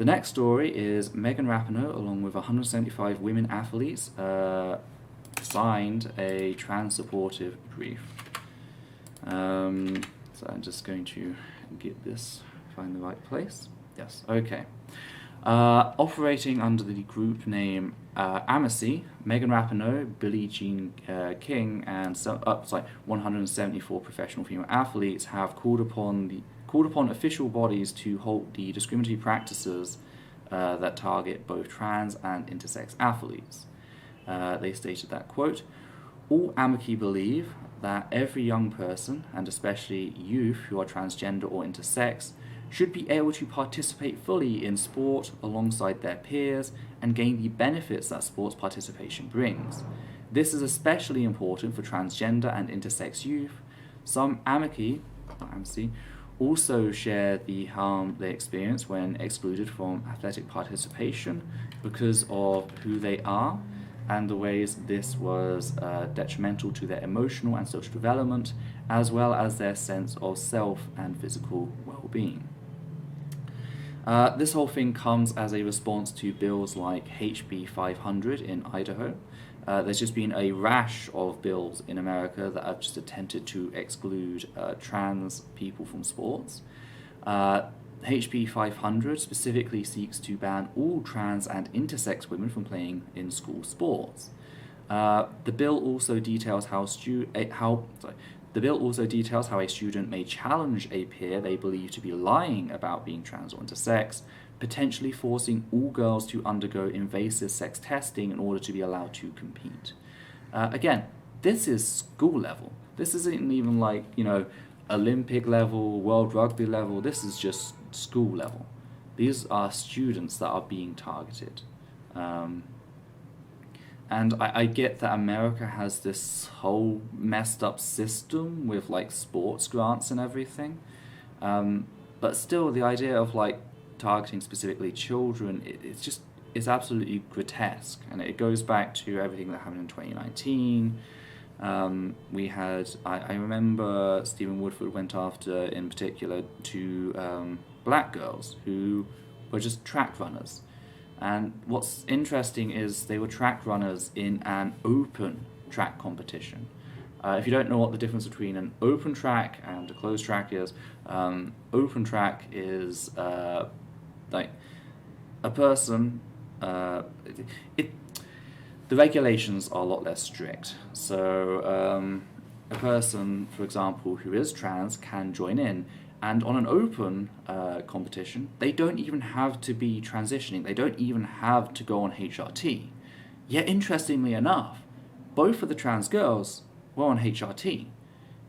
The next story is Megan Rapinoe, along with 175 women athletes, signed a trans supportive brief. So I'm just going to get this, find the right place. Yes, okay. Operating under the group name Amacy, Megan Rapinoe, Billie Jean King, and 174 professional female athletes have called upon official bodies to halt the discriminatory practices that target both trans and intersex athletes. They stated that, quote, "All amici believe that every young person, and especially youth who are transgender or intersex, should be able to participate fully in sport alongside their peers and gain the benefits that sports participation brings. This is especially important for transgender and intersex youth. Some amici also share the harm they experience when excluded from athletic participation because of who they are and the ways this was detrimental to their emotional and social development, as well as their sense of self and physical well-being." This whole thing comes as a response to bills like HB 500 in Idaho. There's just been a rash of bills in America that have just attempted to exclude trans people from sports. HB 500 specifically seeks to ban all trans and intersex women from playing in school sports. The bill also details how a student may challenge a peer they believe to be lying about being trans or intersex, potentially forcing all girls to undergo invasive sex testing in order to be allowed to compete. Again, this is school level. This isn't even like, Olympic level, world rugby level. This is just school level. These are students that are being targeted. And I get that America has this whole messed up system with like sports grants and everything. But still, the idea of like targeting specifically children, it's absolutely grotesque. And it goes back to everything that happened in 2019. We had, I remember Stephen Woodford went after, in particular, two black girls who were just track runners. And what's interesting is they were track runners in an open track competition. If you don't know what the difference between an open track and a closed track is, open track is like a person, the regulations are a lot less strict. So a person, for example, who is trans can join in. And on an open competition, they don't even have to be transitioning. They don't even have to go on HRT. Yet, interestingly enough, both of the trans girls were on HRT.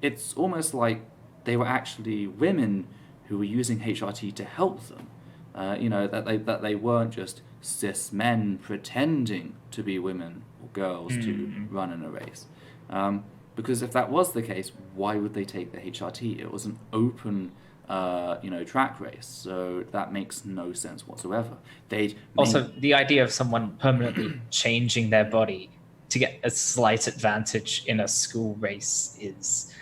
It's almost like they were actually women who were using HRT to help them. That they weren't just cis men pretending to be women or girls to run in a race. Because if that was the case, why would they take the HRT? It was an open, track race, so that makes no sense whatsoever. Also, the idea of someone permanently changing their body to get a slight advantage in a school race is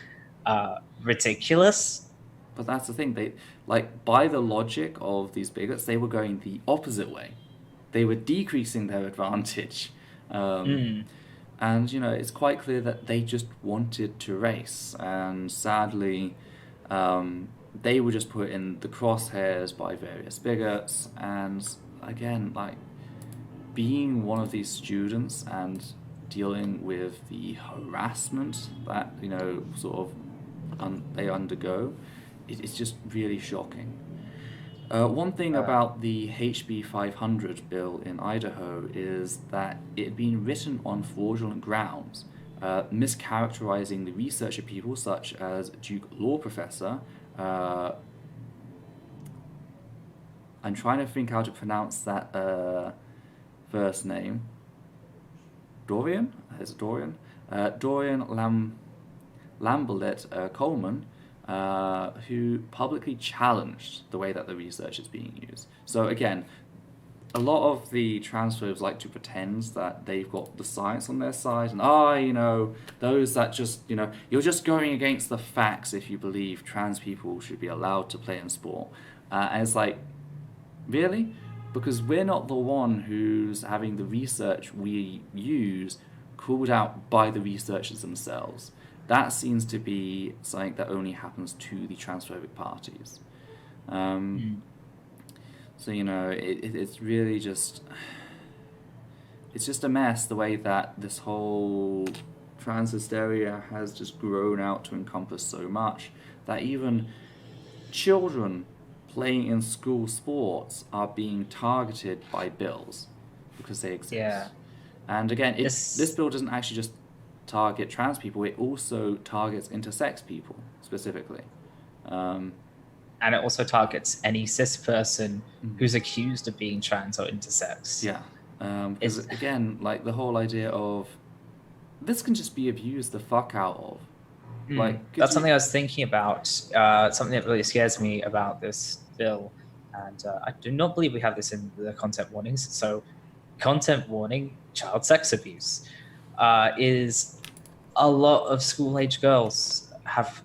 ridiculous. But that's the thing. They, by the logic of these bigots, they were going the opposite way. They were decreasing their advantage. And, it's quite clear that they just wanted to race. And sadly, they were just put in the crosshairs by various bigots. And again, being one of these students and dealing with the harassment that, they undergo, it's just really shocking. One thing about the HB 500 bill in Idaho is that it had been written on fraudulent grounds, mischaracterizing the research of people such as Duke law professor. I'm trying to think how to pronounce that first name. Dorian? Is it Dorian? Dorian Lamberlet Coleman, who publicly challenged the way that the research is being used. So again, a lot of the transphobes like to pretend that they've got the science on their side, and those that just, you're just going against the facts if you believe trans people should be allowed to play in sport. And it's like, really? because we're not the one who's having the research we use called out by the researchers themselves. That seems to be something that only happens to the transphobic parties. So, it's really just... It's just a mess, the way that this whole trans hysteria has just grown out to encompass so much, that even children playing in school sports are being targeted by bills because they exist. Yeah. And again, this bill doesn't actually just target trans people, it also targets intersex people specifically. And it also targets any cis person who's accused of being trans or intersex. Yeah. Because again, like the whole idea of this can just be abused the fuck out of. That's something I was thinking about. Something that really scares me about this bill, and I do not believe we have this in the content warnings. So, content warning: child sex abuse is a lot of school-age girls have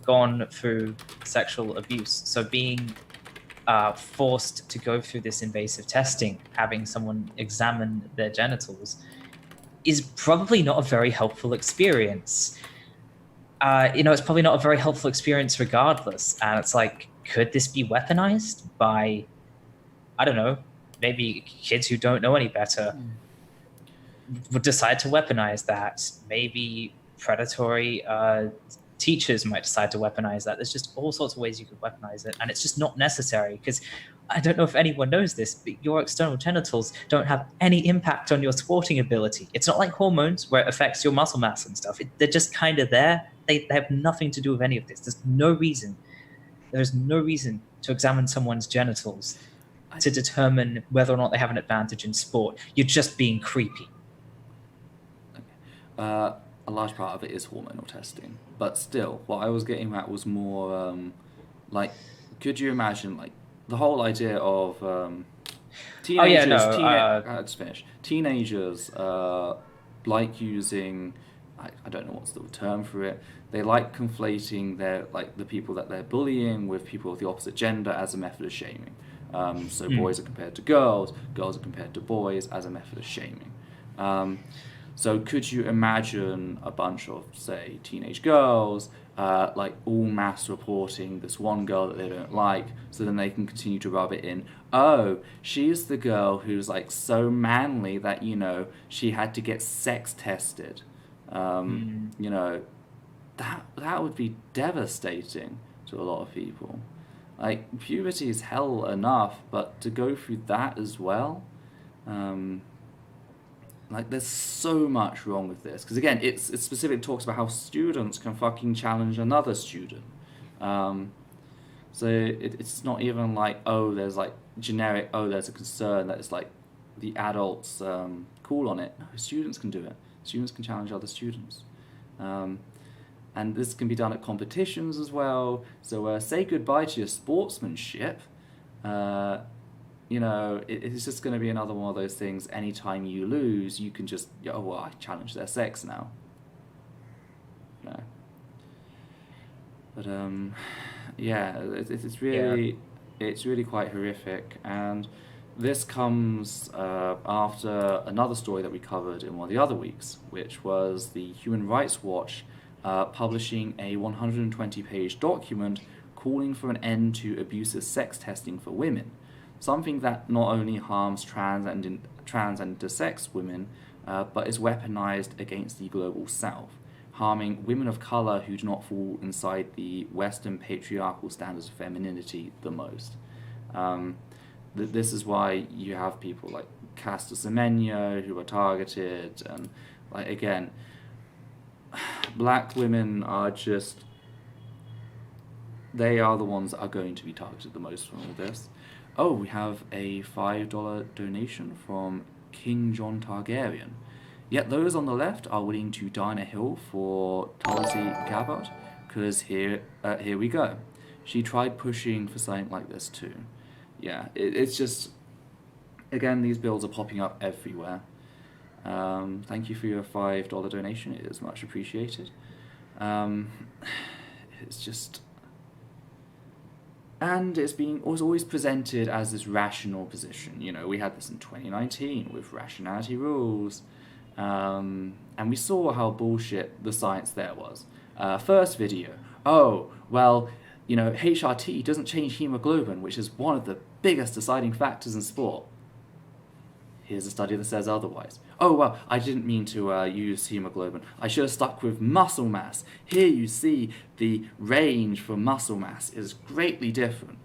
gone through sexual abuse. So being forced to go through this invasive testing, having someone examine their genitals, is probably not a very helpful experience. It's probably not a very helpful experience regardless. And it's like, could this be weaponized by, I don't know, maybe kids who don't know any better would decide to weaponize that? Maybe predatory teachers might decide to weaponize that. There's just all sorts of ways you could weaponize it. And it's just not necessary, because I don't know if anyone knows this, but your external genitals don't have any impact on your sporting ability. It's not like hormones where it affects your muscle mass and stuff. They're just kind of there. They have nothing to do with any of this. There's no reason to examine someone's genitals to determine whether or not they have an advantage in sport. You're just being creepy. A large part of it is hormonal testing. But still, what I was getting at was more, could you imagine, the whole idea of teenagers... let's finish. Teenagers like using... I don't know what's the term for it. They like conflating the people that they're bullying with people of the opposite gender as a method of shaming. So boys are compared to girls are compared to boys as a method of shaming. So could you imagine a bunch of, say, teenage girls, all mass reporting this one girl that they don't like, so then they can continue to rub it in, oh, she's the girl who's, so manly that, she had to get sex tested. That would be devastating to a lot of people. Puberty is hell enough, but to go through that as well, there's so much wrong with this. Because again, it specifically talks about how students can fucking challenge another student. So it's not even there's generic, there's a concern that it's the adults call on it. No, students can do it. Students can challenge other students. And this can be done at competitions as well. So say goodbye to your sportsmanship. It's just going to be another one of those things. Anytime you lose, you can just, I challenge their sex now. No. But it's really quite horrific. And this comes after another story that we covered in one of the other weeks, which was the Human Rights Watch publishing a 120-page document calling for an end to abusive sex testing for women, something that not only harms trans and intersex women, but is weaponized against the global south, harming women of color who do not fall inside the Western patriarchal standards of femininity the most. This is why you have people like Caster Semenya who are targeted, and again, black women are just, they are the ones that are going to be targeted the most from all this. Oh, we have a $5 donation from King John Targaryen. Yet those on the left are willing to die on a hill for Tulsi Gabbard, because here we go. She tried pushing for something like this too. Yeah, it's just, again, these bills are popping up everywhere. Thank you for your $5 donation. It is much appreciated. It's just... And was always presented as this rational position. You know, we had this in 2019 with rationality rules. And we saw how bullshit the science there was. First video, oh, well, you know, HRT doesn't change hemoglobin, which is one of the biggest deciding factors in sport. Here's a study that says otherwise. Oh, well, I didn't mean to use hemoglobin. I should have stuck with muscle mass. Here you see the range for muscle mass is greatly different.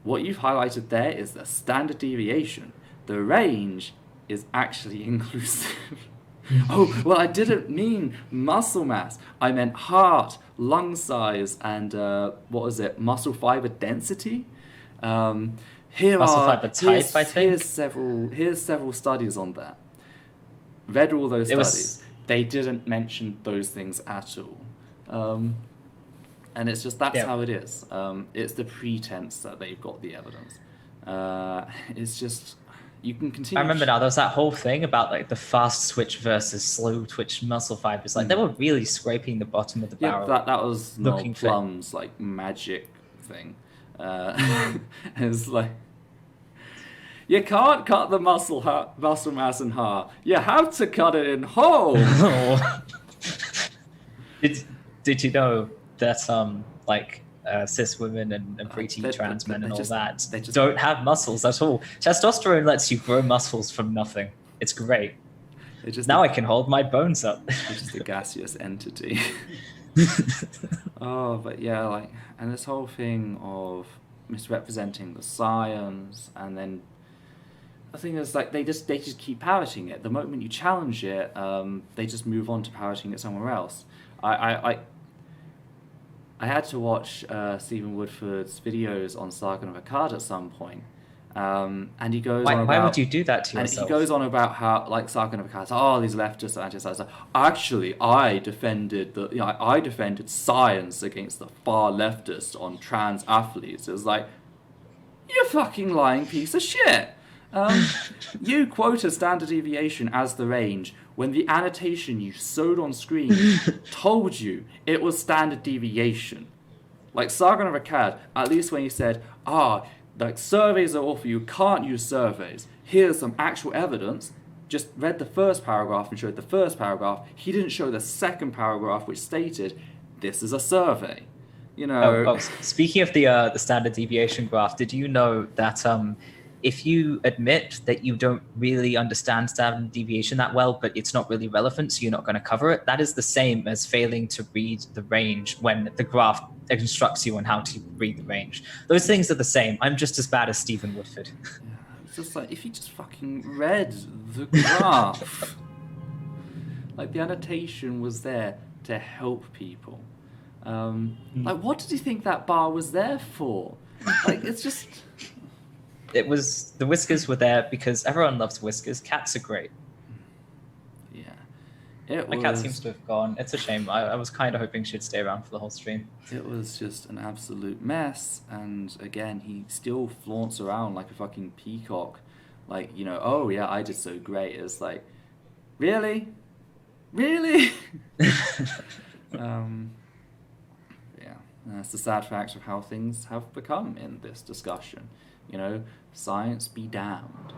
What you've highlighted there is the standard deviation. The range is actually inclusive. Oh, well, I didn't mean muscle mass. I meant heart, lung size, and what was it? Muscle fiber density. Here's several studies on that. Read all those studies. They didn't mention those things at all. And it's just that's how it is. It's the pretense that they've got the evidence. It's just you can continue. I remember now. There was that whole thing about like the fast twitch versus slow twitch muscle fibers. Like they were really scraping the bottom of the barrel. Yeah, that was Noel Plum's like magic thing. It's like you can't cut the muscle mass in half. You have to cut it in whole. Did you know that like cis women and preteen trans men and all that they just don't have muscles at all? Testosterone lets you grow muscles from nothing. It's great. Now I can hold my bones up. It's just a gaseous entity. Oh, but yeah, like, and this whole thing of misrepresenting the science, and then the thing is, like, they just keep parroting it. The moment you challenge it, they just move on to parroting it somewhere else. I had to watch Stephen Woodford's videos on Sargon of Akkad at some point. And he goes on about... Why would you do that to yourself? And he goes on about how, like, Sargon of Akkad, oh, these leftists are anti-science. Actually, I defended science against the far leftists on trans athletes. It was like, you fucking lying piece of shit. You quoted standard deviation as the range when the annotation you showed on screen told you it was standard deviation. Like Sargon of Akkad, at least when he said, like surveys are awful, you can't use surveys. Here's some actual evidence. Just read the first paragraph and showed the first paragraph. He didn't show the second paragraph, which stated, this is a survey. You know. Speaking of the standard deviation graph, did you know that if you admit that you don't really understand standard deviation that well, but it's not really relevant, so you're not going to cover it, that is the same as failing to read the range when the graph instructs you on how to read the range. Those things are the same. I'm just as bad as Stephen Woodford. Yeah, it's just like, if you just fucking read the graph. Like, the annotation was there to help people. Like, what did you think that bar was there for? Like, it's just... It was, the whiskers were there because everyone loves whiskers. Cats are great. Yeah. My cat seems to have gone. It's a shame. I was kind of hoping she'd stay around for the whole stream. It was just an absolute mess. And again, he still flaunts around like a fucking peacock. Like, you know, oh yeah, I did so great. It's like, really? Really? Yeah. That's the sad fact of how things have become in this discussion. You know, science be damned.